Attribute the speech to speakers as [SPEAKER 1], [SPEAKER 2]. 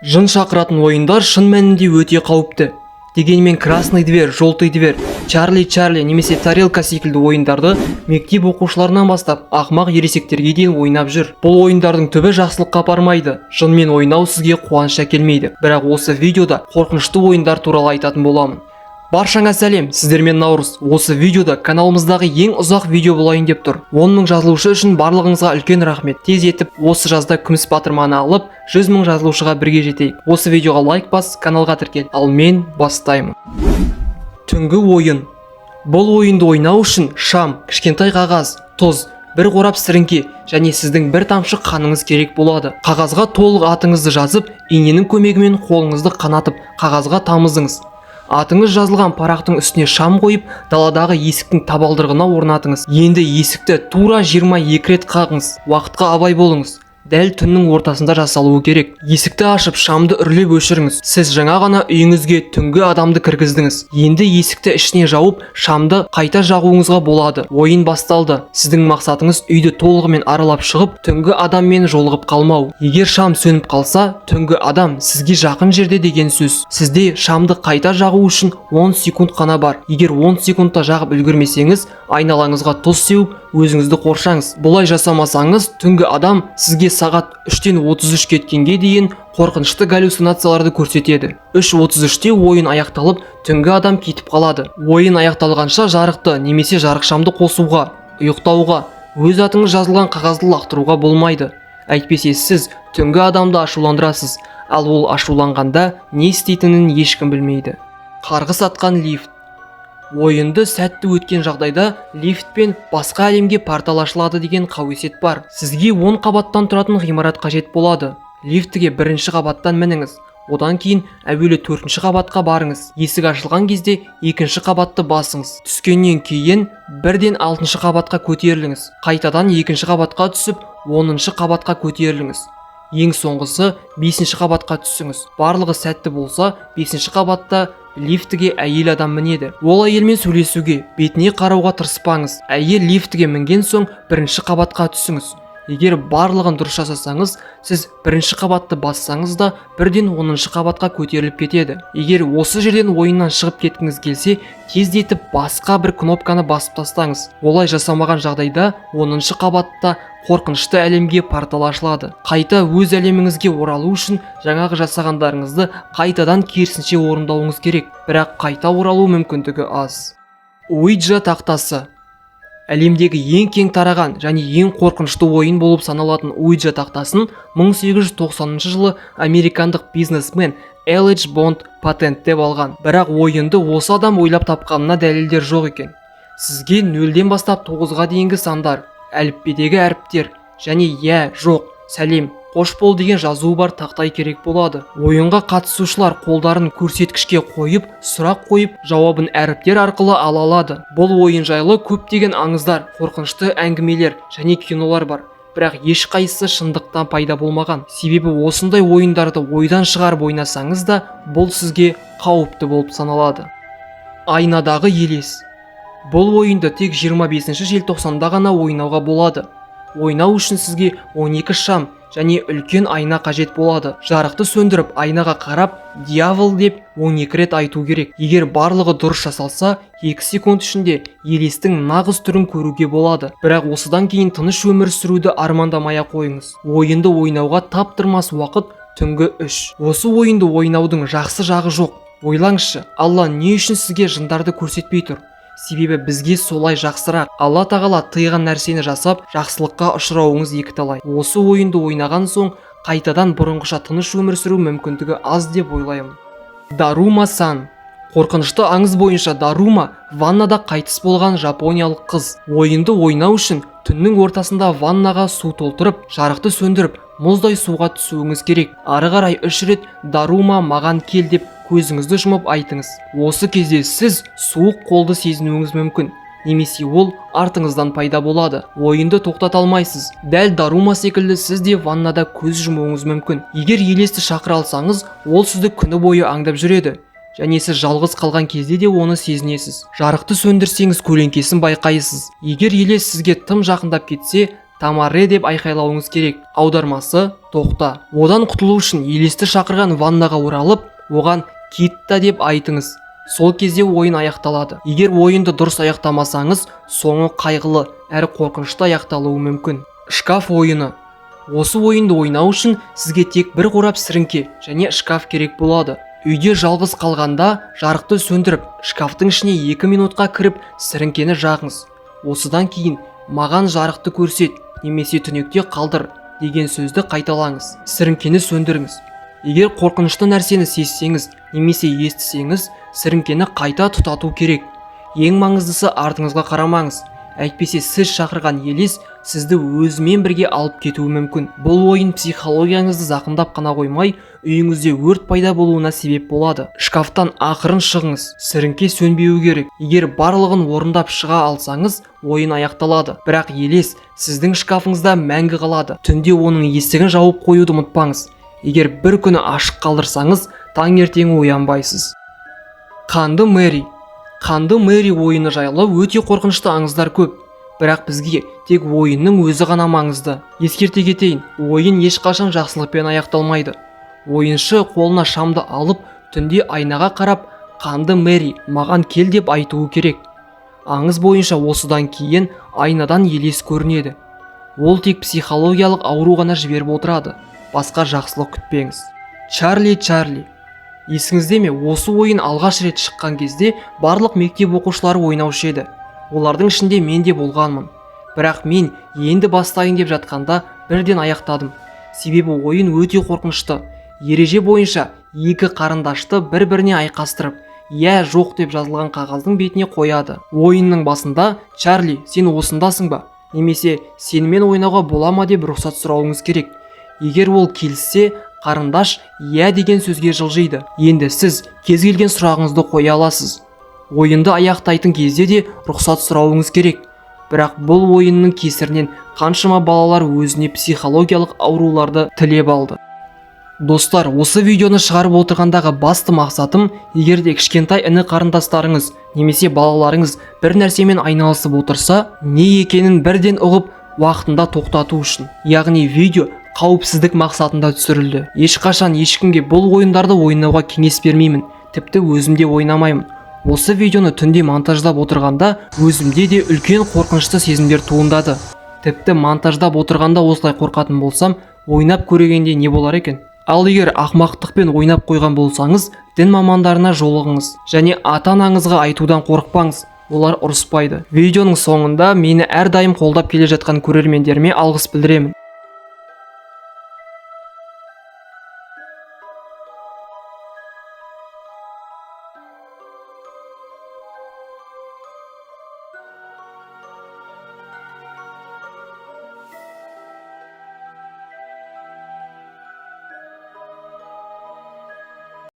[SPEAKER 1] Жын шақыратын ойындар шын мәнінде өте қауіпті. Дегенмен красный дверь, желтый дверь, Чарли немесе тарелка секілді ойындарды мектеп оқушыларынан бастап ақмақ ересектерге дейін ойнап жүр. Бұл ойындардың түбі жақсылыққа апармайды. Жынмен ойнау сізге қуаныш әкелмейді. Бірақ осы видеода қорқынышты ойындар туралы айтатын боламын. Баршаңа сәлем, сіздермен Наурыз. Осы видеода каналымыздағы ең ұзақ видео болайын деп тұр. 10 мың жазылушы үшін барлығыңызға үлкен рахмет. Тез етіп осы жазда күміс батырманы алып, 100 мың жазылушыға бірге жетейік. Осы видеоға лайк бас, каналға тіркел. Ал мен бастаймын. Түнгі ойын. Бұл ойынды ойнау үшін шам, кішкентай қағаз, тұз, бір қорап сіріңке және сіздің бір тамшы қаныңыз керек болады. Қағазға толық атыңызды жазып, иненің көмегімен қолыңызды қанатып, қағазға тамызыңыз. Атыңыз жазылған парақтың үстіне шам қойып, даладағы есіктің табалдырығына орнатыңыз. Енді есікті тура 22 рет қағыңыз. Уақытқа абай болыңыз. Дәл түннің ортасында жасалуы керек. Есікті ашып, шамды үрлеп өшіріңіз. Сіз жаңа ғана үйіңізге түнгі адамды кіргіздіңіз. Енді есікті ішіне жауып, шамды қайта жағуыңызға болады. Ойын басталды. Сіздің мақсатыңыз үйді толығымен аралап шығып, түнгі адаммен жолығып қалмау. Егер шам сөніп қалса, түнгі адам сізге жақын жерде деген сөз. Сізде шамды қайта жағу үшін 10 секунд қана бар. Егер 10 секундта жағып үлгермесеңіз, айналаңызға тұз сеуіп, өзіңізді қоршаңыз. Бұлай жасамасаңыз, түнгі адам сізге сағат 3-тен 33 кеткенге дейін қорқынышты галлюцинацияларды көрсетеді. 3:33-те ойын аяқталып, түнгі адам кетіп қалады. Ойын аяқталғанша жарықты немесе жарықшамды қосуға, ұйықтауға, өз атыңыз жазылған қағазды лақтыруға болмайды. Әйтпесе сіз түнгі адамды ашуландырасыз, ал ол ашуланғанда не істейтінін ешкім білмейді. Қарғыс атқан лифт. Ойынды сәтті өткен жағдайда лифтпен басқа әлемге портал ашылады деген қауесет бар. Сізге 10 қабаттан тұратын ғимарат қажет болады. Лифтіге 1-ші қабаттан мініңіз. Одан кейін әуелі 4-ші қабатқа барыңыз. Есік ашылған кезде 2-ші қабатты басыңыз. Түскеннен кейін бірден 6-ші қабатқа көтеріліңіз. Қайтадан 2-ші қабатқа түсіп, 10-ші қабатқа көтеріліңіз. Ең соңғысы 5-ші қабатқа түсіңіз. Барлығы сәтті болса, 5-ші қабатта лифтіге әйел адам мінеді. Ол әйелмен сөйлесуге, бетіне қарауға тырыспаңыз. Әйел лифтіге мінген соң 1-ші қабатқа түсіңіз. Егер барлығын дұрыс жасасаңыз, сіз 1-ші қабатты бассаңыз да бірден 10-ші қабатқа көтеріліп кетеді. Егер осы жерден ойыннан шығып кеткіңіз келсе, тездетіп басқа бір кнопканы басып тастаңыз. Олай жасамаған жағдайда 10-ші қабатта қорқынышты әлемге портал ашылады. Қайта өз әлеміңізге оралу үшін жаңағы жасағандарыңызды қайтадан керісінше орындауыңыз керек. Бірақ қайта оралу мүмкіндігі аз. Уиджа тақтасы. Әлемдегі ең кең тараған және ең қорқынышты ойын болып саналатын Уиджа тақтасын 1890 жылы американдық бизнесмен L.H. Bond патенттеп алған. Бірақ ойынды осы адам ойлап тапқанына дәлелдер жоқ екен. Сізге 0-ден бастап 9-ға дейінгі сандар, әліппедегі әріптер және иә, жоқ, сәлем, қош бол деген жазуы бар тақтай керек болады. Ойынға қатысушылар қолдарын көрсеткішке қойып, сұрақ қойып, жауабын әріптер арқылы ала алады. Бұл ойын жайлы көптеген аңыздар, қорқынышты әңгімелер және кинолар бар. Бірақ ешқайсысы шындықтан пайда болмаған. Себебі осындай ойындарды ойдан шығарып ойнасаңыз да, бұл сізге қауіпті болып саналады. Айнадағы елес. Бұл ойынды тек 25 желтоқсанда ғана ойнауға болады. Ойнау үшін сізге 12 шам және үлкен айна қажет болады. Жарықты сөндіріп, айнаға қарап, дьявол деп 12 рет айту керек. Егер барлығы дұрыс жасалса, 2 секунд ішінде елестің нағыз түрін көруге болады. Бірақ осыдан кейін тыныш өмір сүруді армандамай қойыңыз. Ойынды ойнауға таптырмас уақыт түнгі 3. Осы ойынды ойнаудың жақсы жағы жоқ. Ойлаңызшы, Алла не үшін сізге жындарды көрсетпей тұр? Себебі бізге солай жақсырақ. Алла тағала тыйған нәрсені жасап, жақсылыққа ұшырауыңыз екіталай. Осы ойынды ойнаған соң, қайтадан бұрынғыша тыныш өмір сүру мүмкіндігі аз деп ойлаймын. Дарума-сан. Қорқынышты аңыз бойынша Дарума ваннада қайтыс болған жапониялық қыз. Ойынды ойнау үшін түннің ортасында ваннаға су толтырып, жарықты сөндіріп, мұздай суға түсуіңіз керек. Ары қарай 3 рет Дарума маған кел деп көзіңізді жұмып айтыңыз. Осы кезде сіз суық қолды сезінуіңіз мүмкін. Немесе ол артыңыздан пайда болады. Ойынды тоқтата алмайсыз. Дәл Дарума секілді сіз де ваннада көз жұмуыңыз мүмкін. Егер елесті шақыра алсаңыз, ол сізді күні бойы аңдап жүреді. Және сіз жалғыз қалған кезде де оны сезінесіз. Жарықты сөндірсеңіз көлеңкесін байқайсыз. Егер елес сізге тым жақындап кетсе, тамаре деп айқайлауыңыз керек. Аудармасы тоқта. Одан құтылу үшін елесті шақырған ваннаға оралып, оған китта деп айтыңыз. Сол кезде ойын аяқталады. Егер ойынды дұрыс аяқтамасаңыз, соңы қайғылы әрі қорқынышты аяқталуы мүмкін. Шкаф ойыны. Осы ойынды ойнау үшін сізге тек бір қорап сіріңке және шкаф керек болады. Үйде жалғыз қалғанда жарықты сөндіріп, шкафтың ішіне 2 минутқа кіріп, сіріңкені жағыңыз. Осыдан кейін маған жарықты көрсет немесе түнекте қалдыр деген сөзді қайталаңыз. Сіріңкені сөндіріңіз. Егер қорқынышты нәрсені сезсеңіз немесе естісеңіз, сіріңкені қайта тұтату керек. Ең маңыздысы артыңызға қарамаңыз. Әйтпесе сіз шақырған елес сізді өзімен бірге алып кетуі мүмкін. Бұл ойын психологияңызды зақымдап қана қоймай, үйіңізде өрт пайда болуына себеп болады. Шкафтан ақырын шығыңыз. Сіріңке сөнбеуі керек. Егер барлығын орындап шыға алсаңыз, ойын аяқталады. Бірақ елес сіздің шкафыңызда мәңгі қалады. Түнде оның есігін жауып қоюды ұмытпаңыз. Егер бір күні ашық қалдырсаңыз, таңертең оянбайсыз. Қанды Мэри. Қанды Мэри ойыны жайлы өте қорқынышты аңыздар көп. Бірақ бізге тек ойынның өзі ғана маңызды. Ескерте кетейін, ойын ешқашан жақсылықпен аяқталмайды. Ойыншы қолына шамды алып, түнде айнаға қарап, қанды Мэри, маған кел деп айтуы керек. Аңыз бойынша осыдан кейін айнадан елес көрінеді. Ол тек психологиялық ауру ғана жіберіп отырады. Басқа жақсылық күтпеңіз. Чарли. Есіңізде ме, осы ойын алғаш рет шыққан кезде барлық мектеп оқушылары ойнаушы еді. Олардың ішінде мен де болғанмын. Бірақ мен енді бастайын деп жатқанда бірден аяқтадым. Себебі ойын өте қорқынышты. Ереже бойынша екі қарындашты бір-біріне айқастырып, «Я, жоқ» деп жазылған қағаздың бетіне қояды. Ойынның басында «Чарли, сен осындасың ба?» немесе «Сенімен ойнауға бола ма?» деп рұқсат сұрауыңыз керек. Егер ол келіссе, қарындаш «Я» деген сөзге жылжиды. Енді сіз кез келген сұрағыңызды қоя аласыз. Ойынды аяқтайтын кезде де рұқсат сұрауыңыз керек. Бірақ бұл ойынның кесірінен қаншама балалар өзіне психологиялық ауруларды тілеп алды. Достар, осы видеоны шығарып отырғандағы басты мақсатым, егер де кішкентай іні қарындастарыңыз немесе балаларыңыз бір нәрсемен айналысып отырса, не екенін бірден ұғып, уақытында тоқтату үшін. Яғни видео қауіпсіздік мақсатында түсірілді. Ешқашан ешкімге бұл ойындарды ойнауға кеңес бермеймін. Тіпті өзімде ойнамаймын. Осы видеоны түнде монтаждап отырғанда өзімде де үлкен қорқынышты сезімдер туындады. Тіпті монтаждап отырғанда осылай қорқатын болсам, ойнап көргенде не болар екен? Ал егер ақмақтықпен ойнап қойған болсаңыз, дін мамандарына жолығыңыз және ата-анаңызға айтудан қорықпаңыз. Олар ұрыспайды. Видеоның соңында мені әрдайым қолдап келе жатқан көрермендеріме алғыс білдіремін.